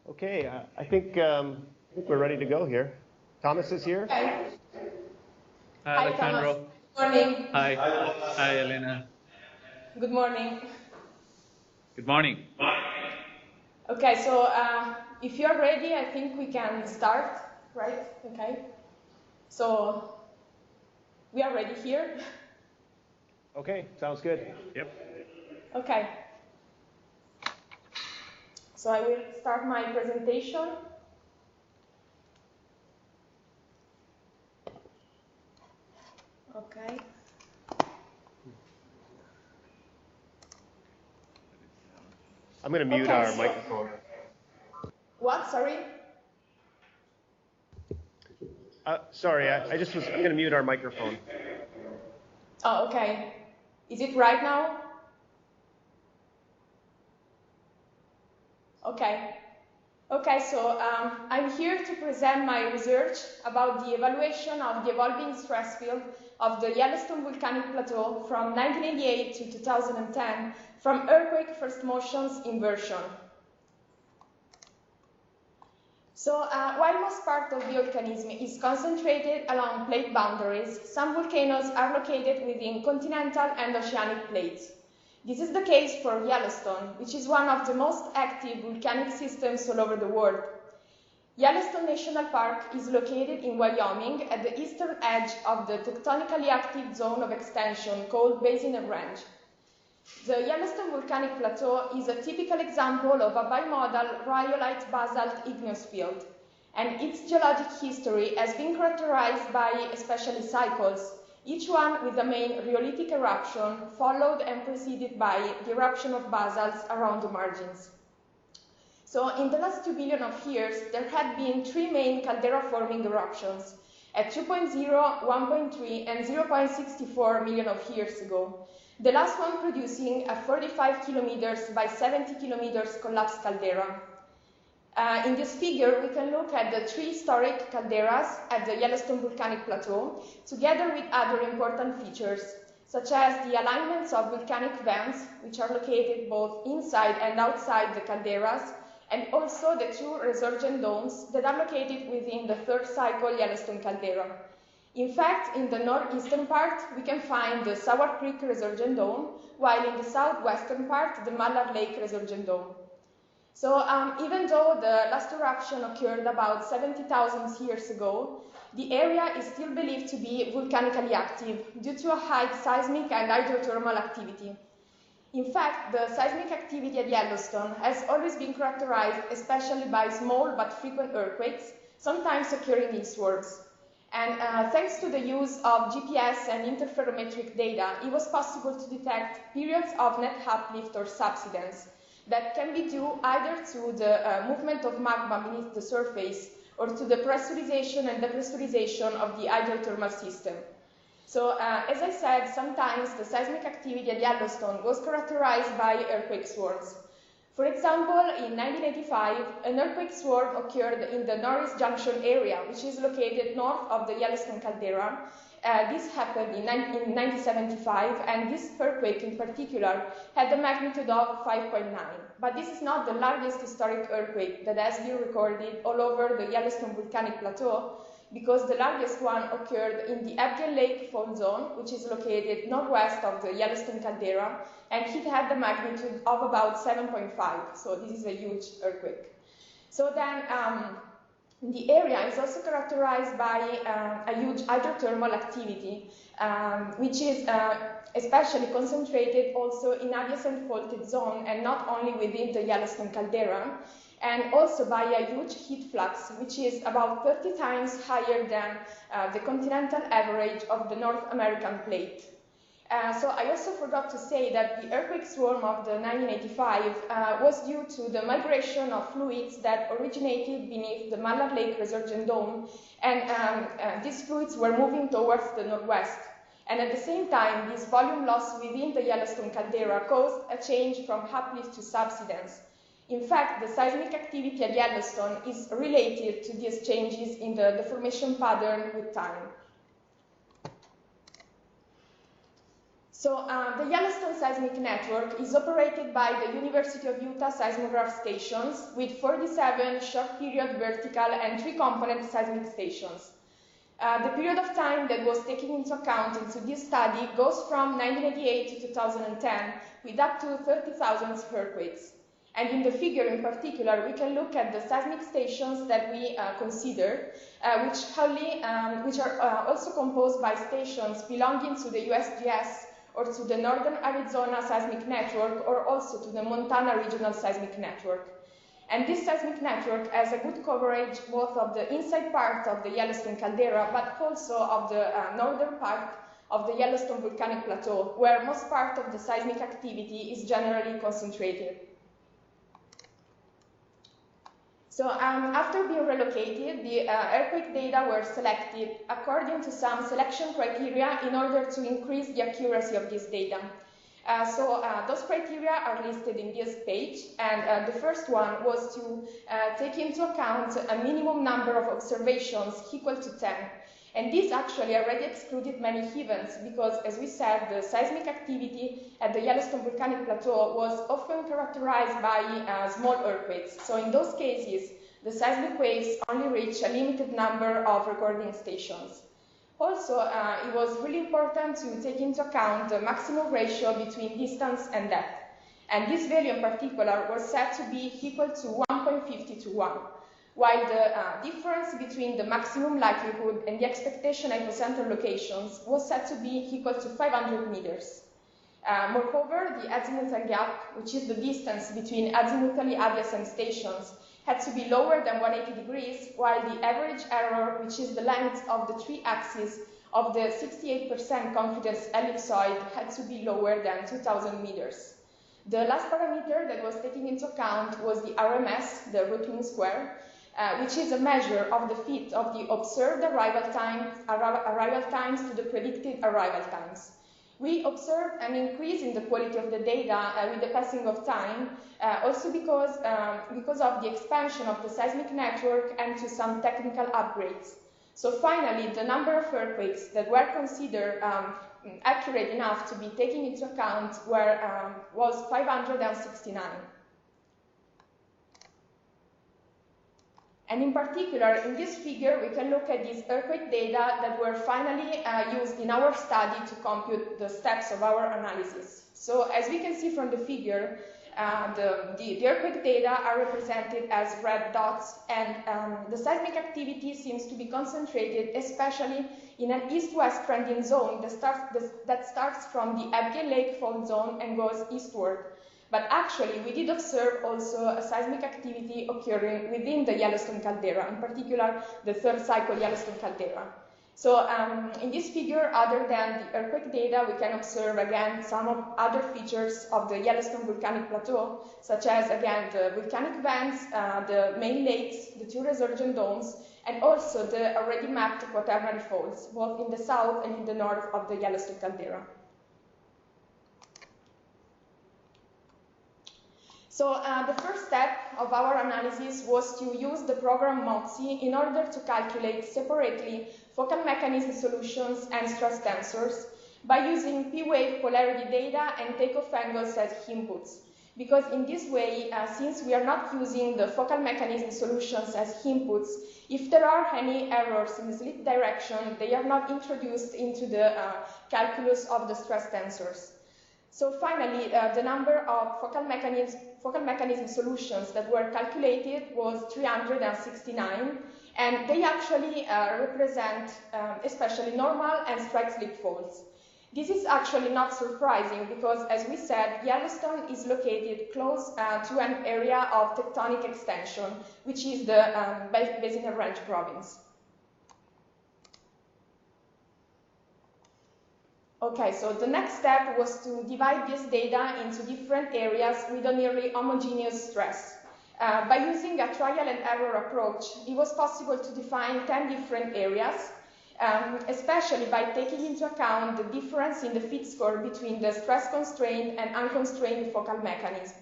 Okay, I think we're ready to go here. Thomas is here. Okay. Hi, Hi, Alessandro. Thomas. Good morning. Hi. Hi, Elena. Good morning. Good morning. Okay, so if you're ready, I think we can start, right? Okay. So we are ready here. Okay, sounds good. Yep. Okay. So I will start my presentation. Okay. I'm going to mute our microphone. What? Sorry? Sorry, I'm going to mute our microphone. Oh, okay. Is it right now? Okay. Okay, so I'm here to present my research about the evaluation of the evolving stress field of the Yellowstone volcanic plateau from 1988 to 2010 from earthquake first motions inversion. So while most part of the volcanism is concentrated along plate boundaries, some volcanoes are located within continental and oceanic plates. This is the case for Yellowstone, which is one of the most active volcanic systems all over the world. Yellowstone National Park is located in Wyoming at the eastern edge of the tectonically active zone of extension called Basin Range. The Yellowstone volcanic plateau is a typical example of a bimodal rhyolite basalt igneous field, and its geologic history has been characterized by especially cycles, each one with a main rhyolitic eruption followed and preceded by the eruption of basalts around the margins. So in the last 2 billion of years, there had been 3 main caldera-forming eruptions at 2.0, 1.3, and 0.64 million of years ago. The last one producing a 45 kilometers by 70 kilometers collapsed caldera. In this figure, we can look at the 3 historic calderas at the Yellowstone volcanic plateau, together with other important features, such as the alignments of volcanic vents, which are located both inside and outside the calderas, and also the 2 resurgent domes that are located within the 3rd cycle Yellowstone caldera. In fact, in the northeastern part, we can find the Sour Creek Resurgent Dome, while in the southwestern part, the Mallard Lake Resurgent Dome. So even though the last eruption occurred about 70,000 years ago, the area is still believed to be volcanically active due to a high seismic and hydrothermal activity. In fact, the seismic activity at Yellowstone has always been characterized especially by small but frequent earthquakes, sometimes occurring in swarms. And thanks to the use of GPS and interferometric data, it was possible to detect periods of net uplift or subsidence that can be due either to the movement of magma beneath the surface or to the pressurization and depressurization of the hydrothermal system. So, as I said, sometimes the seismic activity at Yellowstone was characterized by earthquake swarms. For example, in 1985, an earthquake swarm occurred in the Norris Junction area, which is located north of the Yellowstone caldera. This happened in 1975, and this earthquake in particular had a magnitude of 5.9. But this is not the largest historic earthquake that has been recorded all over the Yellowstone volcanic plateau, because the largest one occurred in the Abdiel Lake fault zone, which is located northwest of the Yellowstone caldera, and it had the magnitude of about 7.5, so this is a huge earthquake. So then, the area is also characterized by a huge hydrothermal activity, which is especially concentrated also in adjacent faulted zone and not only within the Yellowstone caldera, and also by a huge heat flux, which is about 30 times higher than the continental average of the North American plate. So I also forgot to say that the earthquake swarm of the 1985 was due to the migration of fluids that originated beneath the Mallard Lake Resurgent Dome, and these fluids were moving towards the northwest. And at the same time, this volume loss within the Yellowstone caldera caused a change from uplift to subsidence. In fact, the seismic activity at Yellowstone is related to these changes in the deformation pattern with time. So the Yellowstone seismic network is operated by the University of Utah seismograph stations with 47 short-period vertical and 3-component seismic stations. The period of time that was taken into account into this study goes from 1988 to 2010 with up to 30,000 earthquakes. And in the figure in particular, we can look at the seismic stations that we consider, which are also composed by stations belonging to the USGS or to the Northern Arizona Seismic Network, or also to the Montana Regional Seismic Network. And this seismic network has a good coverage both of the inside part of the Yellowstone caldera, but also of the northern part of the Yellowstone volcanic plateau, where most part of the seismic activity is generally concentrated. So after being relocated, the earthquake data were selected according to some selection criteria in order to increase the accuracy of this data. Those criteria are listed in this page, and the first one was to take into account a minimum number of observations equal to 10. And this actually already excluded many events because, as we said, the seismic activity at the Yellowstone volcanic plateau was often characterized by small earthquakes. So in those cases, the seismic waves only reach a limited number of recording stations. Also, it was really important to take into account the maximum ratio between distance and depth. And this value in particular was set to be equal to 1.50 to 1. While the difference between the maximum likelihood and the expectation epicenter locations was set to be equal to 500 meters. Moreover, the azimuthal gap, which is the distance between azimuthally adjacent stations, had to be lower than 180 degrees, while the average error, which is the length of the 3 axes of the 68% confidence ellipsoid, had to be lower than 2,000 meters. The last parameter that was taken into account was the RMS, the root mean square, which is a measure of the fit of the observed arrival times to the predicted arrival times. We observed an increase in the quality of the data with the passing of time, also because of the expansion of the seismic network and to some technical upgrades. So finally, the number of earthquakes that were considered accurate enough to be taken into account was 569. And in particular, in this figure, we can look at these earthquake data that were finally used in our study to compute the steps of our analysis. So as we can see from the figure, the earthquake data are represented as red dots, and the seismic activity seems to be concentrated especially in an east-west trending zone that starts from the Abigail Lake fault zone and goes eastward. But actually, we did observe also a seismic activity occurring within the Yellowstone caldera, in particular the third cycle Yellowstone caldera. So in this figure, other than the earthquake data, we can observe again some of other features of the Yellowstone volcanic plateau, such as again the volcanic vents, the main lakes, the 2 resurgent domes, and also the already mapped quaternary faults, both in the south and in the north of the Yellowstone caldera. So the first step of our analysis was to use the program MOXIE in order to calculate separately focal mechanism solutions and stress tensors by using P-wave polarity data and takeoff angles as inputs. Because in this way, since we are not using the focal mechanism solutions as inputs, if there are any errors in the slip direction, they are not introduced into the calculus of the stress tensors. So finally, the number of focal mechanism solutions that were calculated was 369, and they actually represent especially normal and strike slip faults. This is actually not surprising because, as we said, Yellowstone is located close to an area of tectonic extension, which is the Basin Range province. Okay, so the next step was to divide this data into different areas with a nearly homogeneous stress. By using a trial and error approach, it was possible to define 10 different areas, especially by taking into account the difference in the fit score between the stress-constrained and unconstrained focal mechanism.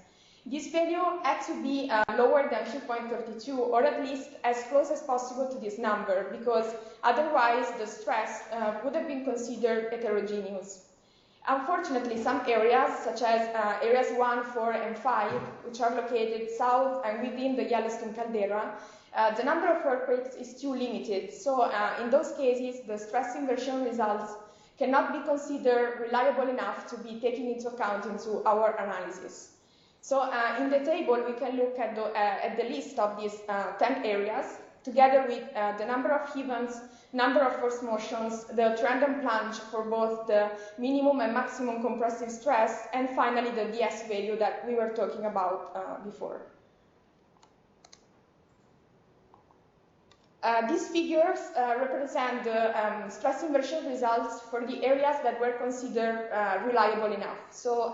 This value had to be lower than 2.32, or at least as close as possible to this number, because otherwise the stress would have been considered heterogeneous. Unfortunately, some areas, such as areas 1, 4, and 5, which are located south and within the Yellowstone caldera, the number of earthquakes is too limited. So in those cases, the stress inversion results cannot be considered reliable enough to be taken into account into our analysis. So in the table, we can look at the list of these 10 areas, together with the number of events, number of force motions, the trend and plunge for both the minimum and maximum compressive stress, and finally the DS value that we were talking about before. These figures represent the stress inversion results for the areas that were considered reliable enough. So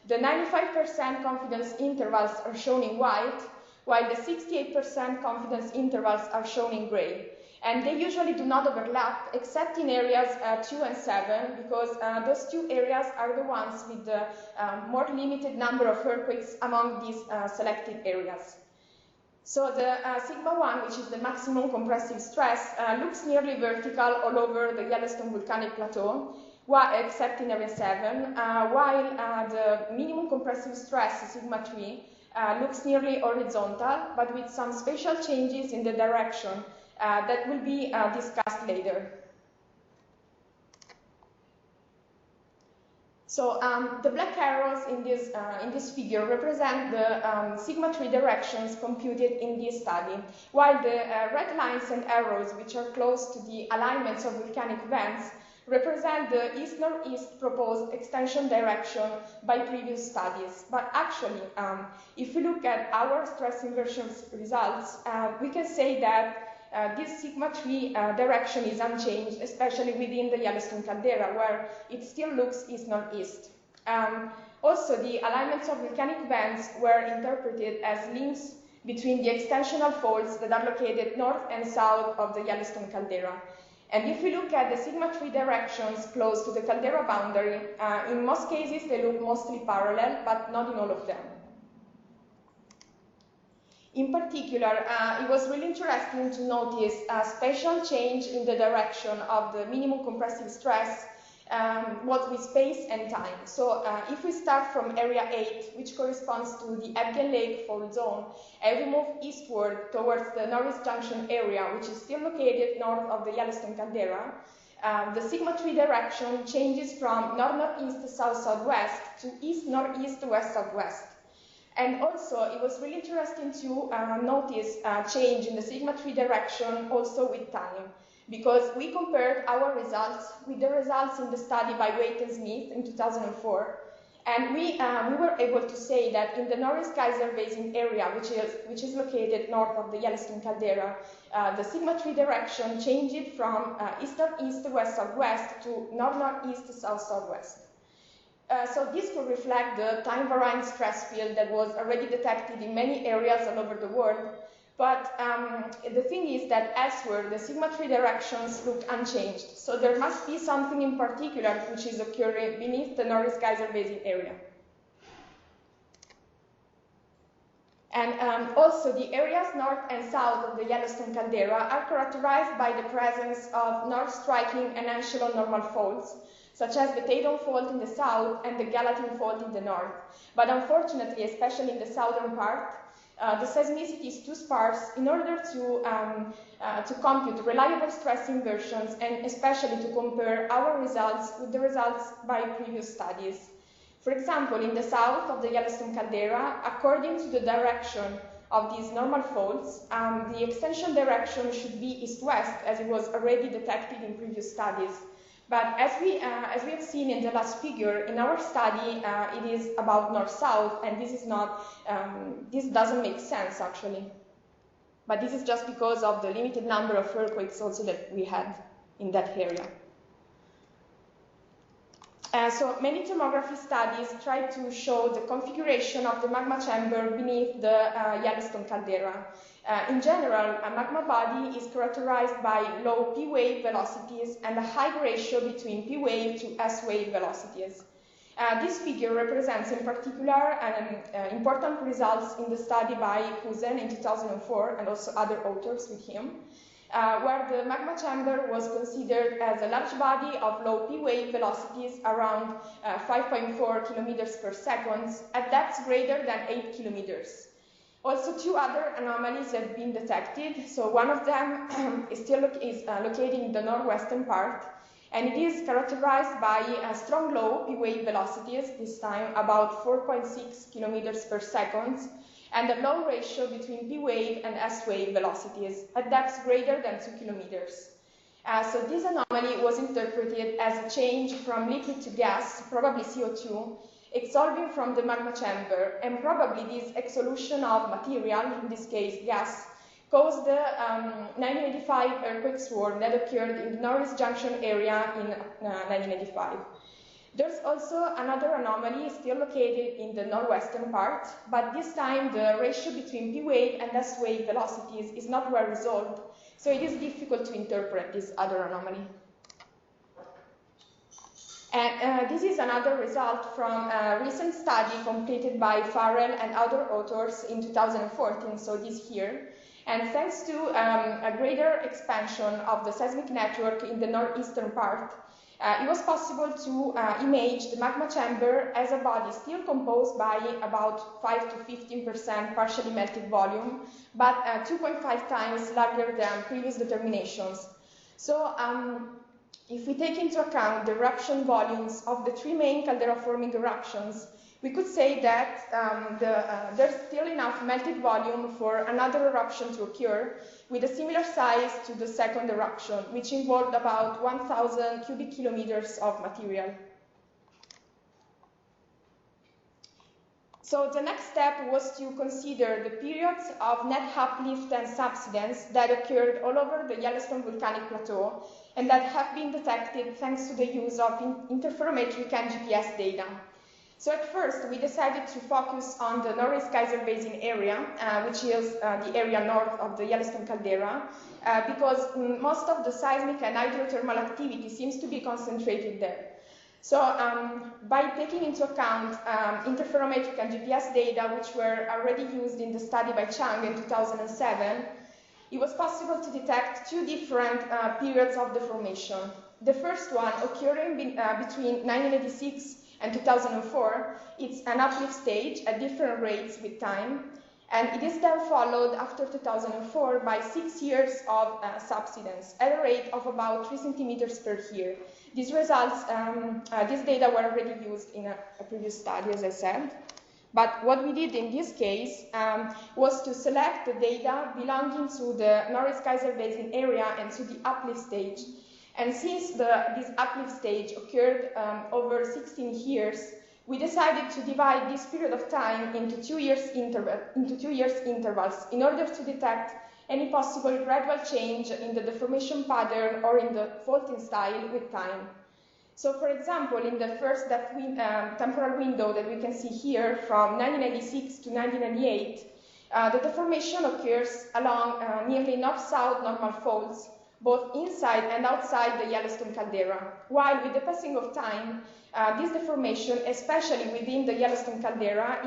the 95% confidence intervals are shown in white, while the 68% confidence intervals are shown in gray. And they usually do not overlap, except in areas 2 and 7, because those two areas are the ones with the more limited number of earthquakes among these selected areas. So the sigma 1, which is the maximum compressive stress, looks nearly vertical all over the Yellowstone volcanic plateau, except in area 7, while the minimum compressive stress, sigma 3, looks nearly horizontal, but with some spatial changes in the direction that will be discussed later. So the black arrows in this figure represent the sigma 3 directions computed in this study, while the red lines and arrows, which are close to the alignments of volcanic vents, represent the east-northeast proposed extension direction by previous studies. But actually, if we look at our stress inversion results, we can say that this sigma 3 direction is unchanged, especially within the Yellowstone caldera, where it still looks east-northeast. Also, the alignments of volcanic vents were interpreted as links between the extensional faults that are located north and south of the Yellowstone caldera. And if we look at the sigma 3 directions close to the caldera boundary, in most cases they look mostly parallel, but not in all of them. In particular, it was really interesting to notice a spatial change in the direction of the minimum compressive stress, both with space and time. So if we start from area 8, which corresponds to the Ebgen Lake fault zone, and we move eastward towards the Norris Junction area, which is still located north of the Yellowstone caldera, the sigma 3 direction changes from north-northeast south-southwest to east-northeast west-southwest. And also, it was really interesting to notice a change in the sigma 3 direction also with time, because we compared our results with the results in the study by Waite and Smith in 2004, and we were able to say that in the Norris-Geyser Basin area, which is located north of the Yellowstone caldera, the sigma 3 direction changed from east-northeast west-southwest to north-northeast south-southwest. So this could reflect the time-varying stress field that was already detected in many areas all over the world. But the thing is that elsewhere, the sigma 3 directions look unchanged. So there must be something in particular which is occurring beneath the Norris-Geyser Basin area. And also, the areas north and south of the Yellowstone caldera are characterized by the presence of north-striking and echelon normal faults, such as the Tatum Fault in the south and the Gallatin Fault in the north. But unfortunately, especially in the southern part, the seismicity is too sparse in order to compute reliable stress inversions and especially to compare our results with the results by previous studies. For example, in the south of the Yellowstone caldera, according to the direction of these normal faults, the extension direction should be east-west, as it was already detected in previous studies. But as we have seen in the last figure, in our study, it is about north-south, and this is not, this doesn't make sense actually. But this is just because of the limited number of earthquakes also that we had in that area. So many tomography studies try to show the configuration of the magma chamber beneath the Yellowstone caldera. In general, a magma body is characterized by low P-wave velocities and a high ratio between P-wave to S-wave velocities. This figure represents in particular important results in the study by Husen in 2004 and also other authors with him. where the magma chamber was considered as a large body of low P wave velocities around 5.4 kilometers per second at depths greater than 8 kilometers. Also, two other anomalies have been detected. So one of them is located in the northwestern part, and it is characterized by strong low P wave velocities, this time about 4.6 kilometers per second, and a low ratio between P wave and S wave velocities at depths greater than 2 kilometers. So this anomaly was interpreted as a change from liquid to gas, probably CO2, exsolving from the magma chamber, and probably this exsolution of material, in this case gas, caused the 1985 earthquake swarm that occurred in the Norris Junction area in 1985. There's also another anomaly still located in the northwestern part, but this time the ratio between P wave and S wave velocities is not well resolved, so it is difficult to interpret this other anomaly. And this is another result from a recent study completed by Farrell and other authors in 2014, so this year. And thanks to a greater expansion of the seismic network in the northeastern part, it was possible to image the magma chamber as a body still composed by about 5 to 15% partially melted volume, but 2.5 times larger than previous determinations. So if we take into account the eruption volumes of the three main caldera-forming eruptions, we could say that there's still enough melted volume for another eruption to occur with a similar size to the second eruption, which involved about 1,000 cubic kilometers of material. So the next step was to consider the periods of net uplift and subsidence that occurred all over the Yellowstone volcanic plateau and that have been detected thanks to the use of interferometric and GPS data. So at first, we decided to focus on the Norris Geyser Basin area, which is the area north of the Yellowstone caldera, because most of the seismic and hydrothermal activity seems to be concentrated there. So by taking into account interferometric and GPS data, which were already used in the study by Chang in 2007, it was possible to detect two different periods of the formation. The first one, occurring between 1986 and 2004, it's an uplift stage at different rates with time, and it is then followed after 2004 by 6 years of subsidence at a rate of about 3 centimeters per year. These results, these data were already used in a previous study, as I said. But what we did in this case was to select the data belonging to the Norris Geyser Basin area and to the uplift stage. And since this uplift stage occurred over 16 years, we decided to divide this period of time into 2 years intervals in order to detect any possible gradual change in the deformation pattern or in the faulting style with time. So, for example, in the first temporal window that we can see here from 1996 to 1998, the deformation occurs along nearly north-south normal faults, both inside and outside the Yellowstone caldera, while with the passing of time, this deformation, especially within the Yellowstone caldera,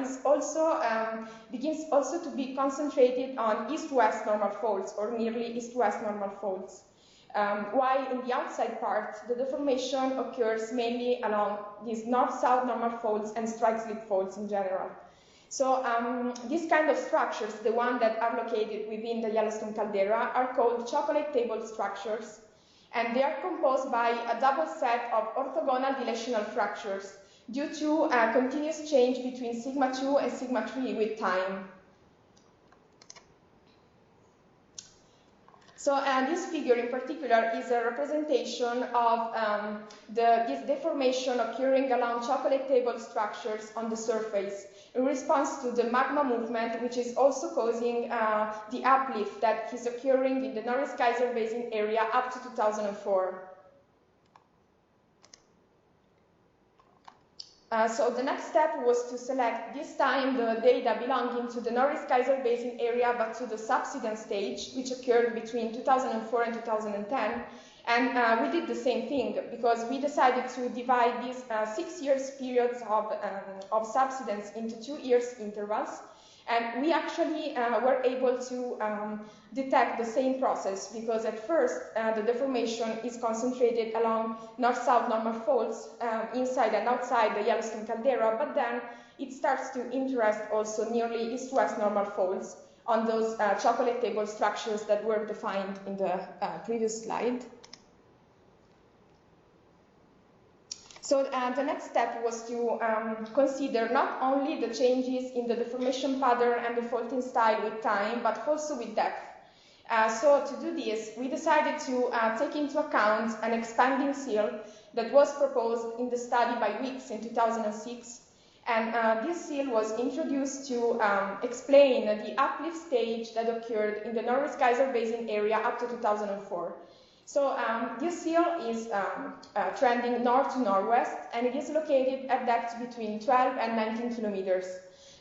begins also to be concentrated on east-west normal faults, or nearly east-west normal faults. While in the outside part, the deformation occurs mainly along these north-south normal faults and strike-slip faults in general. So these kind of structures, the ones that are located within the Yellowstone caldera, are called chocolate table structures, and they are composed by a double set of orthogonal dilational fractures due to a continuous change between sigma 2 and sigma 3 with time. So this figure in particular is a representation of this deformation occurring along chocolate table structures on the surface in response to the magma movement, which is also causing the uplift that is occurring in the Norris Geyser Basin area up to 2004. So the next step was to select this time the data belonging to the Norris Geyser Basin area but to the subsidence stage, which occurred between 2004 and 2010. And we did the same thing because we decided to divide these 6 years periods of subsidence into 2 years intervals. And we actually were able to detect the same process because at first the deformation is concentrated along north-south normal faults inside and outside the Yellowstone caldera, but then it starts to interest also nearly east-west normal faults on those chocolate table structures that were defined in the previous slide. So the next step was to consider not only the changes in the deformation pattern and the faulting style with time, but also with depth. So to do this, we decided to take into account an expanding seal that was proposed in the study by Weeks in 2006. And this seal was introduced to explain the uplift stage that occurred in the Norris Geyser Basin area up to 2004. So this seal is trending north to northwest, and it is located at depths between 12 and 19 kilometers.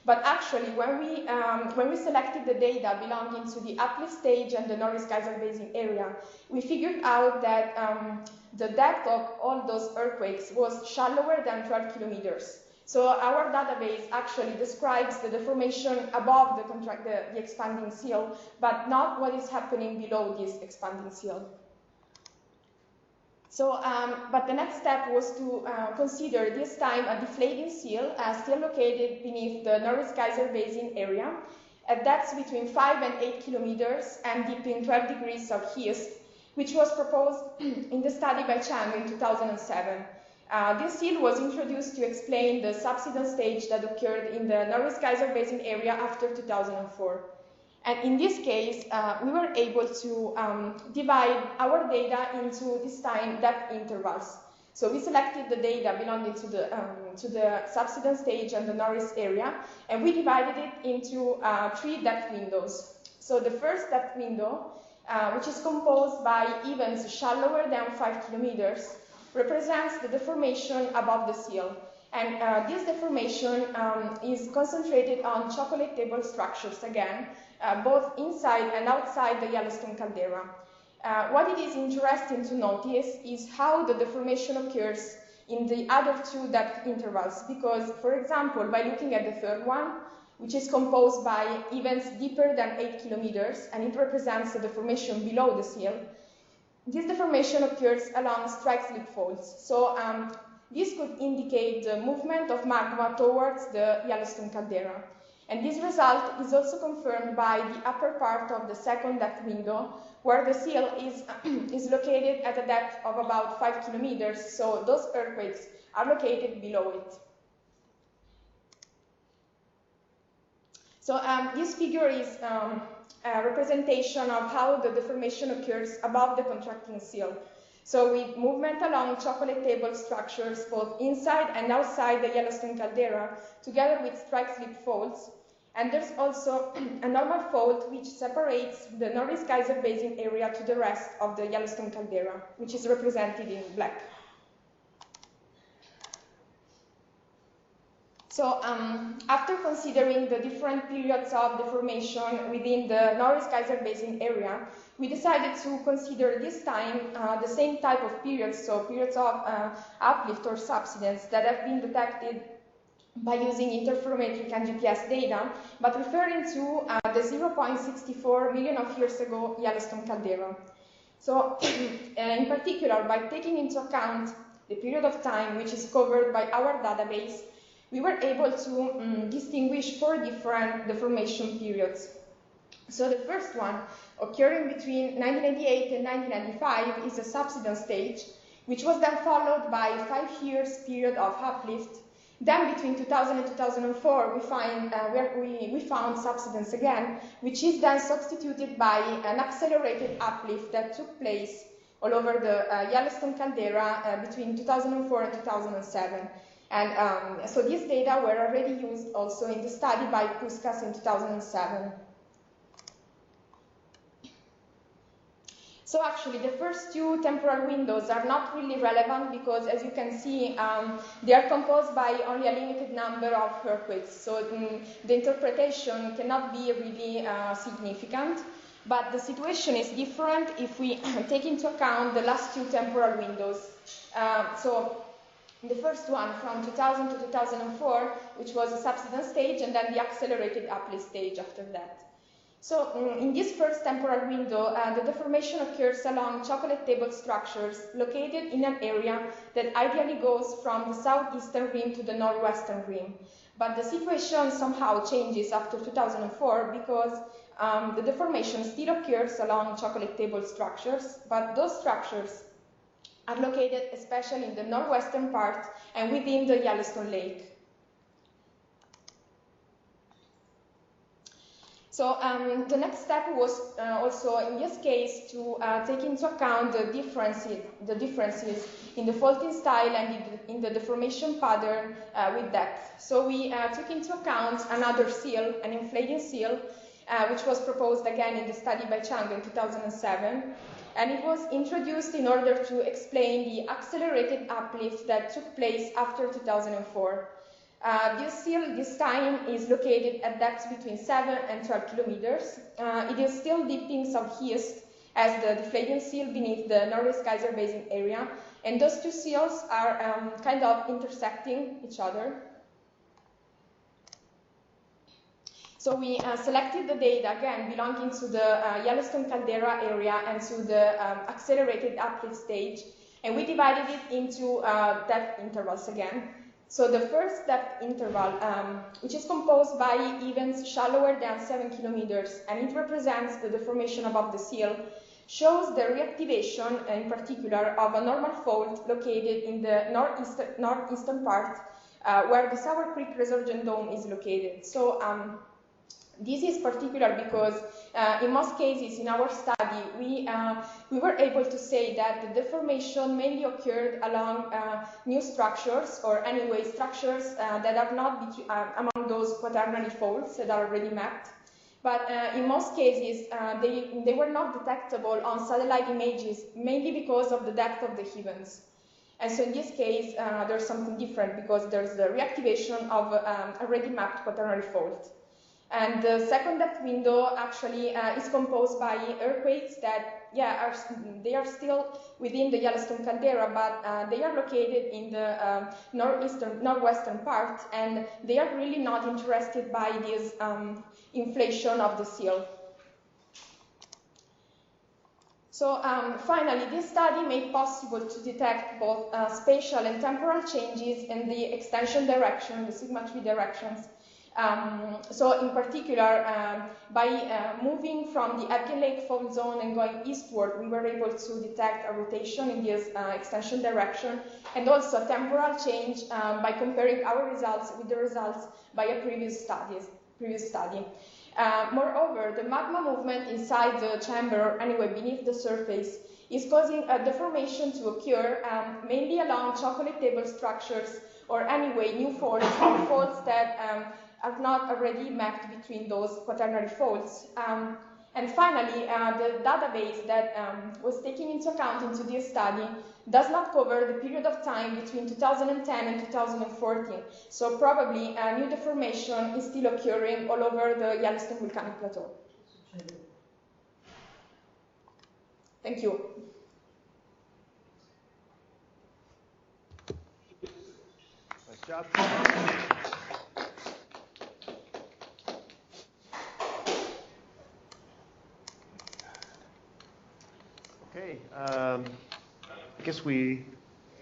But actually, when we selected the data belonging to the uplift stage and the Norris Geyser Basin area, we figured out that the depth of all those earthquakes was shallower than 12 kilometers. So our database actually describes the deformation above the expanding seal, but not what is happening below this expanding seal. So, but the next step was to consider this time a deflating seal still located beneath the Norris Geyser Basin area at depths between 5 and 8 kilometers and deep in 12 degrees southeast, which was proposed in the study by Chang in 2007. This seal was introduced to explain the subsidence stage that occurred in the Norris Geyser Basin area after 2004. And in this case, we were able to divide our data into this time depth intervals. So we selected the data belonging to the subsidence stage and the Norris area, and we divided it into 3 depth windows. So the first depth window, which is composed by events shallower than 5 kilometers, represents the deformation above the seal. And this deformation is concentrated on chocolate table structures again, both inside and outside the Yellowstone caldera. What it is interesting to notice is how the deformation occurs in the other 2 depth intervals, because, for example, by looking at the third one, which is composed by events deeper than 8 kilometers, and it represents the deformation below the seal, this deformation occurs along strike-slip faults. So this could indicate the movement of magma towards the Yellowstone caldera. And this result is also confirmed by the upper part of the second depth window, where the seal is located at a depth of about 5 kilometers, so those earthquakes are located below it. So this figure is a representation of how the deformation occurs above the contracting seal. So with movement along chocolate table structures both inside and outside the Yellowstone caldera, together with strike-slip faults. And there's also a normal fault which separates the Norris Geyser Basin area to the rest of the Yellowstone caldera, which is represented in black. So after considering the different periods of deformation within the Norris Geyser Basin area, we decided to consider this time the same type of periods, so periods of uplift or subsidence that have been detected by using interferometric and GPS data, but referring to the 0.64 million of years ago Yellowstone caldera. So in particular, by taking into account the period of time which is covered by our database, we were able to distinguish 4 different deformation periods. So the first one, occurring between 1988 and 1995, is a subsidence stage, which was then followed by a 5 years period of uplift. Then between 2000 and 2004, we found subsidence again, which is then substituted by an accelerated uplift that took place all over the Yellowstone caldera between 2004 and 2007. And so these data were already used also in the study by Puskas in 2007. So actually, the first 2 temporal windows are not really relevant because, as you can see, they are composed by only a limited number of earthquakes. So the interpretation cannot be really significant. But the situation is different if we take into account the last 2 temporal windows. So The first one from 2000 to 2004, which was a subsidence stage, and then the accelerated uplift stage after that. So in this first temporal window, the deformation occurs along chocolate table structures located in an area that ideally goes from the southeastern rim to the northwestern rim. But the situation somehow changes after 2004 because the deformation still occurs along chocolate table structures, but those structures are located especially in the northwestern part and within the Yellowstone Lake. So the next step was also in this case to take into account the differences in the faulting style and in the deformation pattern with depth. So we took into account another seal, an inflating seal, which was proposed again in the study by Chang in 2007. And it was introduced in order to explain the accelerated uplift that took place after 2004. This seal this time is located at depths between 7 and 12 kilometers. It is still dipping southeast as the deflating seal beneath the Norwest Geyser Basin area, and those two seals are kind of intersecting each other. So we selected the data, again, belonging to the Yellowstone caldera area and to the accelerated uplift stage, and we divided it into depth intervals again. So the first depth interval, which is composed by events shallower than 7 kilometers, and it represents the deformation above the seal, shows the reactivation, in particular, of a normal fault located in the northeastern part, where the Sour Creek Resurgent Dome is located. So this is particular because in most cases in our study, we were able to say that the deformation mainly occurred along new structures, or anyway structures that are not among those quaternary faults that are already mapped. But in most cases, they were not detectable on satellite images, mainly because of the depth of the heavens. And so in this case, there's something different because there's the reactivation of already mapped quaternary fault. And the second depth window actually is composed by earthquakes that, they are still within the Yellowstone caldera, but they are located in the northwestern part, and they are really not interested by this inflation of the seal. So finally, this study made possible to detect both spatial and temporal changes in the extension direction, the sigma 3 directions. So in particular, by moving from the Aitken Lake fault zone and going eastward, we were able to detect a rotation in this extension direction, and also a temporal change by comparing our results with the results by a previous study. Moreover, the magma movement inside the chamber, or anyway beneath the surface, is causing a deformation to occur mainly along chocolate table structures, or anyway new faults, or faults that are not already mapped between those quaternary faults. And finally, the database that was taken into account into this study does not cover the period of time between 2010 and 2014. So probably new deformation is still occurring all over the Yellowstone volcanic plateau. Thank you. Nice job. Okay, I guess we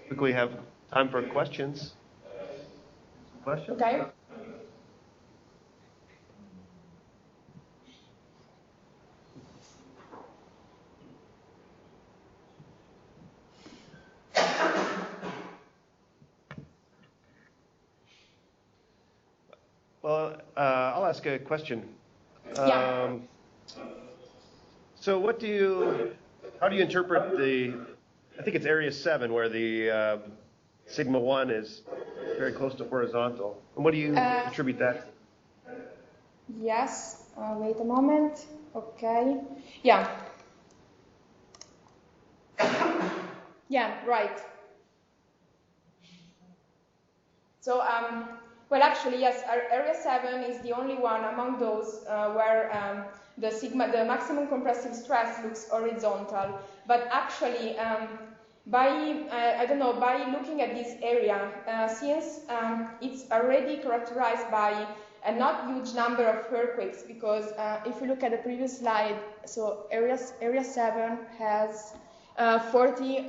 quickly have time for questions. Questions? Okay. Well, I'll ask a question. Yeah. So how do you interpret I think it's area 7 where the sigma 1 is very close to horizontal. And what do you attribute that to? Yes, wait a moment. Okay. Yeah. Yeah, right. So, well, actually, yes, area 7 is the only one among those where the maximum compressive stress looks horizontal. But actually, I don't know, by looking at this area, since it's already characterized by a not huge number of earthquakes, because if you look at the previous slide, so area 7 has 40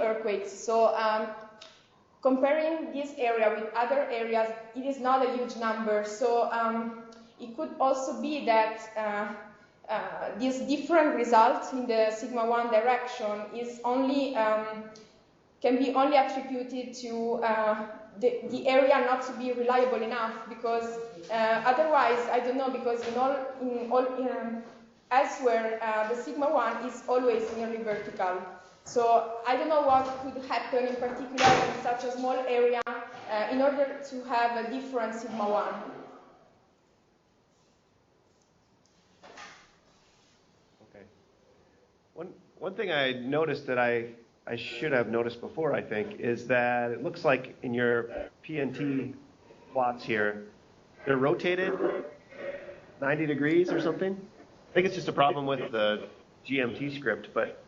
earthquakes. So comparing this area with other areas, it is not a huge number. So it could also be that this different result in the sigma 1 direction is only can be only attributed to the area not to be reliable enough, because otherwise, I don't know, because elsewhere the sigma 1 is always nearly vertical. So I don't know what could happen in particular in such a small area in order to have a different sigma 1. Okay. One thing I noticed that I should have noticed before, I think, is that it looks like in your PNT plots here, they're rotated 90 degrees or something. I think it's just a problem with the GMT script, but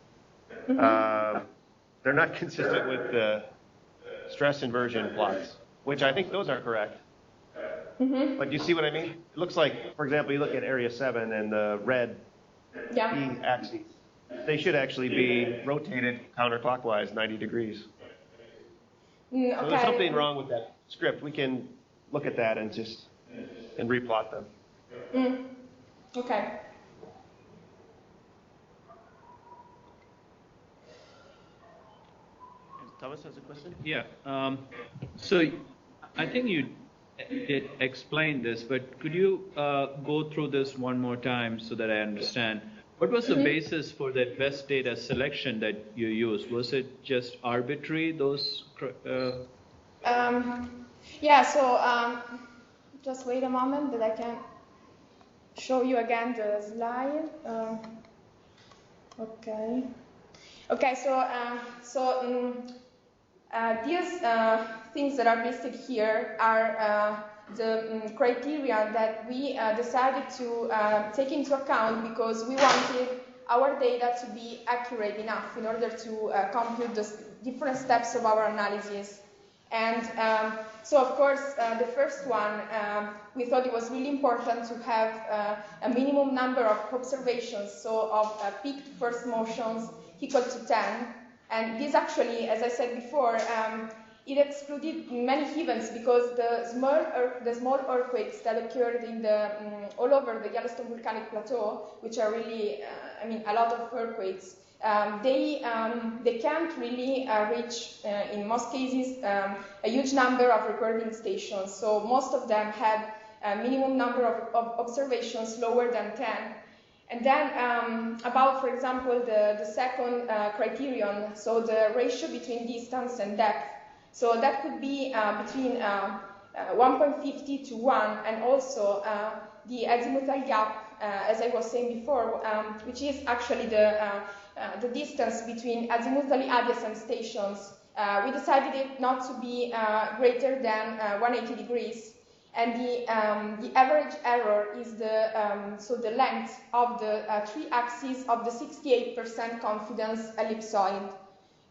they're not consistent with the stress inversion plots, which I think those are correct. But do you see what I mean? It looks like, for example, you look at area 7 and the red E axis. They should actually be rotated counterclockwise 90 degrees. Okay. So there's something wrong with that script. We can look at that and replot them. Okay. Thomas has a question? Yeah. So I think you did explain this, but could you go through this one more time so that I understand? What was the basis for that best data selection that you used? Was it just arbitrary, those? Yeah, so just wait a moment that I can show you again the slide. Okay. Okay, so these things that are listed here are the criteria that we decided to take into account because we wanted our data to be accurate enough in order to compute the different steps of our analysis. And so, of course, the first one, we thought it was really important to have a minimum number of observations, so of peaked first motions equal to 10. And this actually, as I said before, it excluded many events because the small earthquakes that occurred in all over the Yellowstone volcanic plateau, which are really, a lot of earthquakes, they can't really reach, in most cases, a huge number of recording stations. So most of them had a minimum number of observations lower than 10. And then about, for example, the second criterion, so the ratio between distance and depth. So that could be between 1.50 to 1, and also the azimuthal gap, as I was saying before, which is actually the distance between azimuthally adjacent stations. We decided it not to be greater than 180 degrees. And the average error is the length of the three axes of the 68% confidence ellipsoid,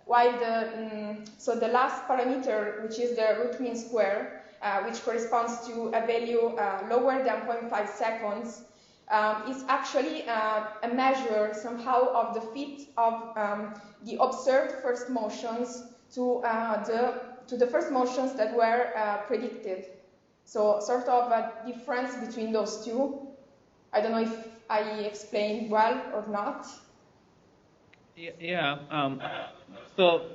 while the last parameter, which is the root mean square, which corresponds to a value lower than 0.5 seconds, is actually a measure somehow of the fit of the observed first motions to the first motions that were predicted. So sort of a difference between those two. I don't know if I explained well or not. Yeah. So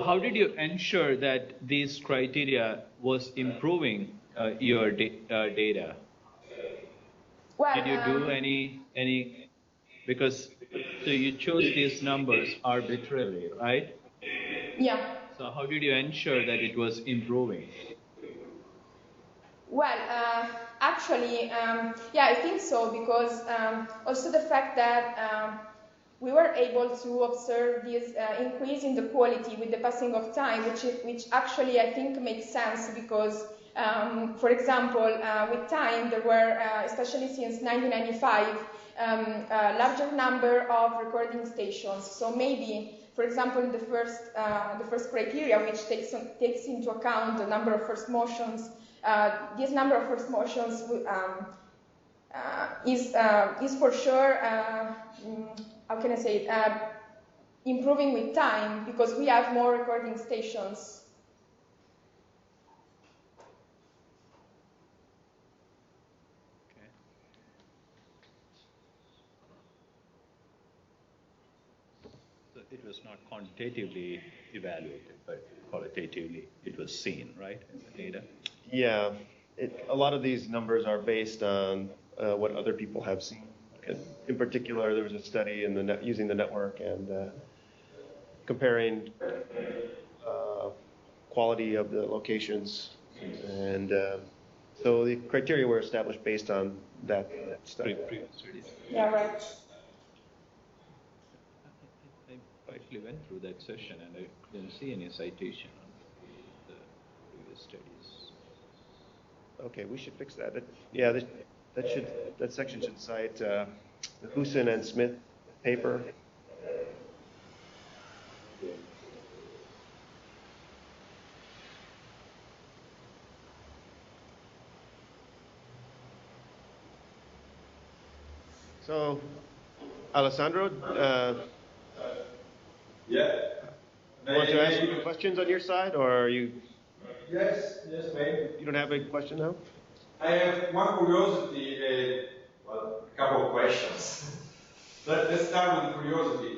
how did you ensure that these criteria was improving your data? Well, Did you do any? Because so you chose these numbers arbitrarily, right? Yeah. So how did you ensure that it was improving? Well, actually, yeah, I think so, because also the fact that we were able to observe this increase in the quality with the passing of time, which actually I think makes sense because, for example, with time there were, especially since 1995, a larger number of recording stations. So maybe For example, in the first criteria, which takes into account the number of first motions, this number of first motions is for sure, how can I say it, improving with time because we have more recording stations. Okay. So it was not quantitatively evaluated, but qualitatively it was seen, right, in the data? Yeah, a lot of these numbers are based on what other people have seen. In particular, there was a study in the using the network and comparing quality of the locations, and so the criteria were established based on that study. Previous studies. Yeah, right. I actually went through that session and I didn't see any citation on the previous studies. Okay, we should fix that. That section should cite the Husin and Smith paper. So, Alessandro, Yeah. you want to ask any questions on your side, or are you? Yes, maybe. You don't have a question now? I have one curiosity, well, a couple of questions. Let's start with curiosity.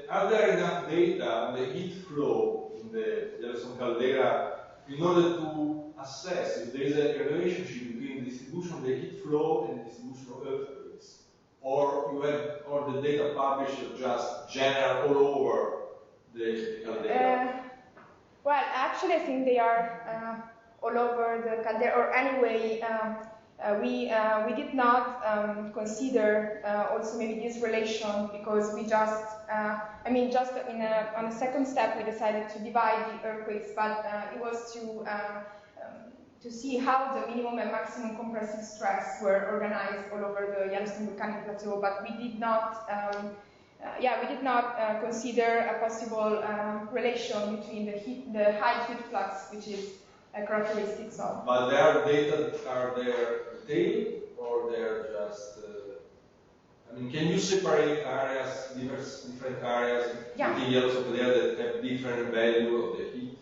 Are there enough data on the heat flow in the Yellowstone caldera in order to assess if there is a relationship between the distribution of the heat flow and the distribution of earthquakes? Or you have all the data published just general all over the caldera? Well, actually, I think they are all over the caldera. Or anyway, we did not consider also maybe this relation because we just, just on a second step, we decided to divide the earthquakes, but it was to see how the minimum and maximum compressive stress were organized all over the Yellowstone volcanic plateau, but we did not. We did not consider a possible relation between the high heat flux, which is a characteristic of. But their data, are they detailed or they're just? Can you separate areas, different areas within Yellowstone that have different value of the heat?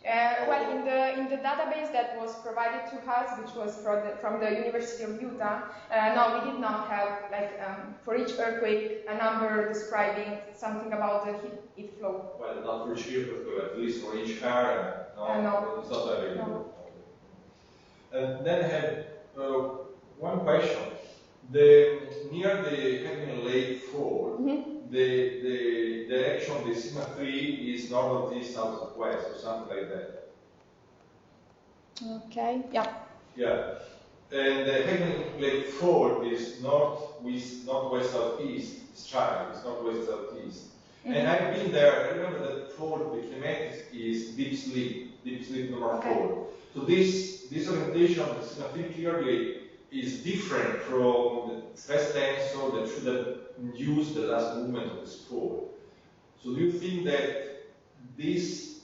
Well, in the database that was provided to us, which was from the University of Utah, no, we did not have for each earthquake a number describing something about the heat flow. Well, not for each earthquake, at least for each area. No, it's not available. No. And then I have one question. Near the Hanging Lake Fall, the direction of the sigma 3 is northeast, southwest, or something like that. Okay, yeah. Yeah. And the Hanging Lake Fall is northwest, southeast. It's northwest, southeast. And I've been there. I remember that fall, the climatic is deep sleep number 4. So this orientation of the sigma 3 clearly is different from the stress tensor that should have induced the last movement of this fall. So do you think that this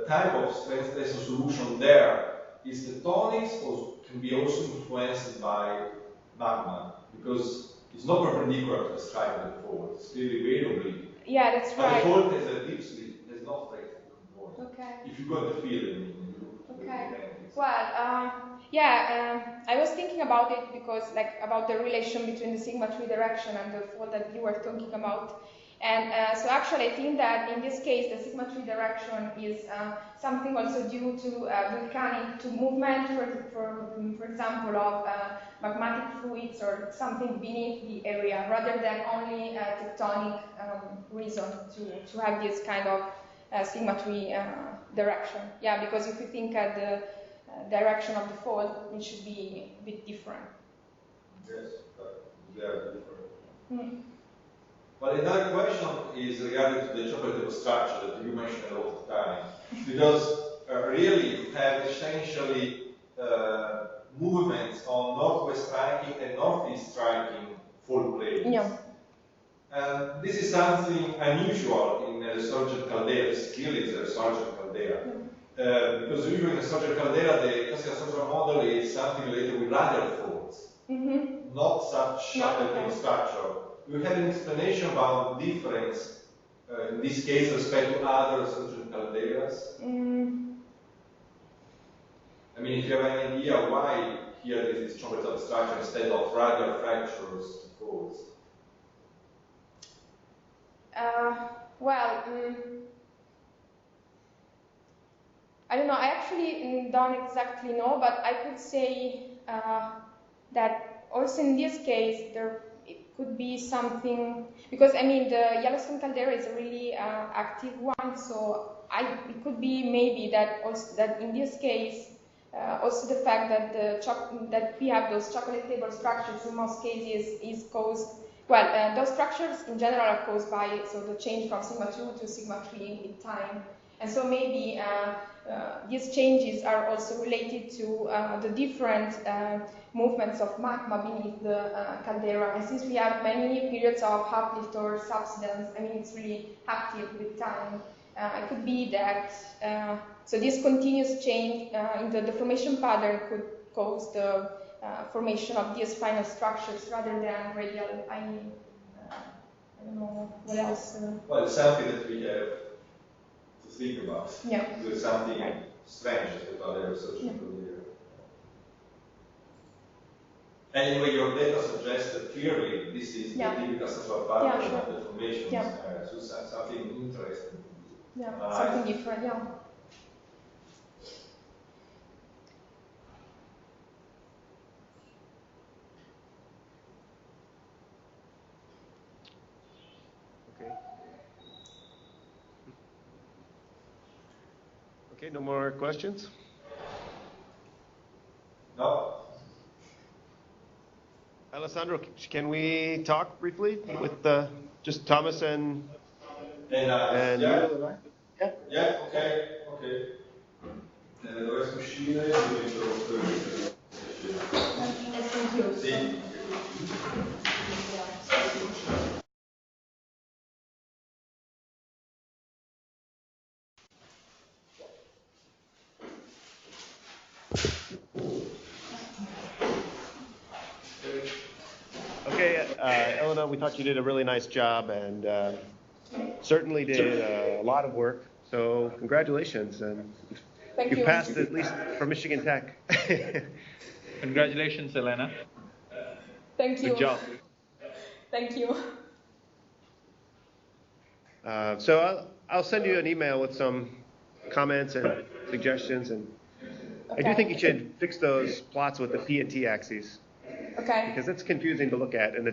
type of stress tensor solution there is the tonics or can be also influenced by magma? Because it's not perpendicular to the strike of the fault, it's clearly variably. Yeah, that's right. But the fault has a deep sleep, there's no straight component. Okay. If you got the feeling. Okay. Well, I was thinking about it because, about the relation between the sigma 3 direction and the fault that you were talking about. And so actually, I think that in this case, the sigma 3 direction is something also due to volcanic movement, for example, of magmatic fluids or something beneath the area, rather than only a tectonic reason to have this kind of sigma 3 direction. Yeah, because if you think at the direction of the fault, it should be a bit different. Yes, but they are different. But another question is regarding to the chocolate structure that you mentioned a lot of time. Because really you have essentially movements on northwest striking and northeast striking fault planes. Yeah. And this is something unusual in a surgeon caldera. This clearly is a surgeon caldera. Because usually in a surgeon caldera, the classical surgeon model is something related with radial folds, not such a structure. Do you have an explanation about the difference in this case respect to other surgeon calderas? I mean, if you have an idea why here there is chocolate structure instead of radial fractures to folds. I don't know. I actually don't exactly know, but I could say that also in this case it could be something, because I mean the Yellowstone caldera is a really active one, so it could be maybe that also that in this case also the fact that that we have those chocolate table structures in most cases is caused. Well, those structures in general are caused by the change from sigma 2 to sigma 3 with time. And so maybe these changes are also related to the different movements of magma beneath the caldera. And since we have many periods of uplift or subsidence, I mean, it's really active with time. It could be that, so this continuous change in the deformation pattern could cause the formation of these final structures rather than radial. I don't know what else. Well, it's something that we have to think about. Yeah. Do something strange with other research here. Anyway, your data suggests that clearly this is the typical structural pattern of the formations. So something interesting. Yeah, something different. Yeah. Okay, no more questions? No. Alessandro, can we talk briefly with just Thomas and you and I? Yeah, okay. Dovresti uscire, sì. Okay, Elena, we thought you did a really nice job and certainly did a lot of work. So congratulations, and Thank you. passed at least for Michigan Tech. Congratulations, Elena. Thank you. Good job. Thank you. So I'll send you an email with some comments and suggestions, and I do think you should fix those plots with the P and T axes. Okay. Because it's confusing to look at, and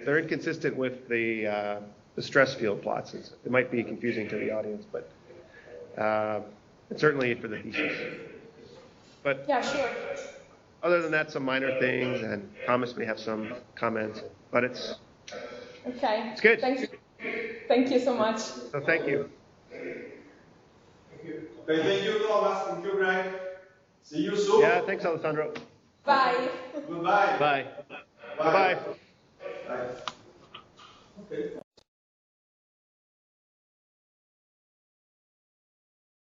they're inconsistent with the stress field plots. It might be confusing to the audience, but it's certainly for the thesis. But yeah, sure. Other than that, some minor things, and Thomas may have some comments, but it's good. Thank you so much. So thank you. Okay, thank you, Thomas. Thank you, Greg. See you soon. Yeah, thanks, Alessandro. Bye. Goodbye. Bye. Bye-bye.